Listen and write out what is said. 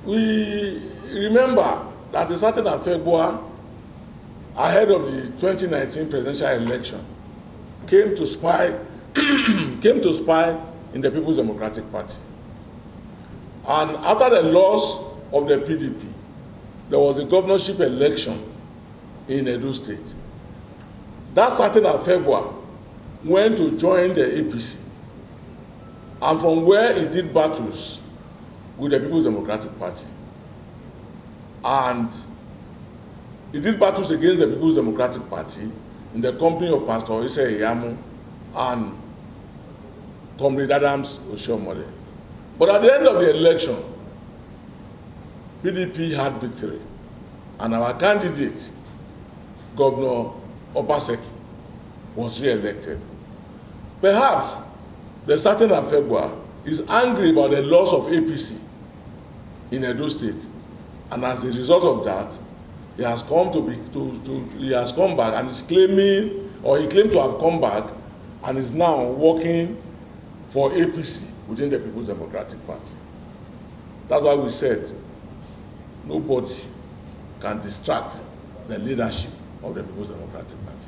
We remember that a certain Afegboa, ahead of the 2019 presidential election, came to spy in the People's Democratic Party. And after the loss of the PDP, there was a governorship election in Edo State. That certain Afegboa went to join the APC, and from where he did battles with the People's Democratic Party. And he did battles against the People's Democratic Party in the company of Pastor Ise Iyamu and Comrade Adams Oshiomhole. But at the end of the election, PDP had victory, and our candidate, Governor Obaseki, was re-elected. Perhaps the certain Afegboa is angry about the loss of APC in Edo State, and as a result of that, he has come back and is claiming, or he claimed to have come back and is now working for APC within the People's Democratic Party. That's why we said nobody can distract the leadership of the People's Democratic Party.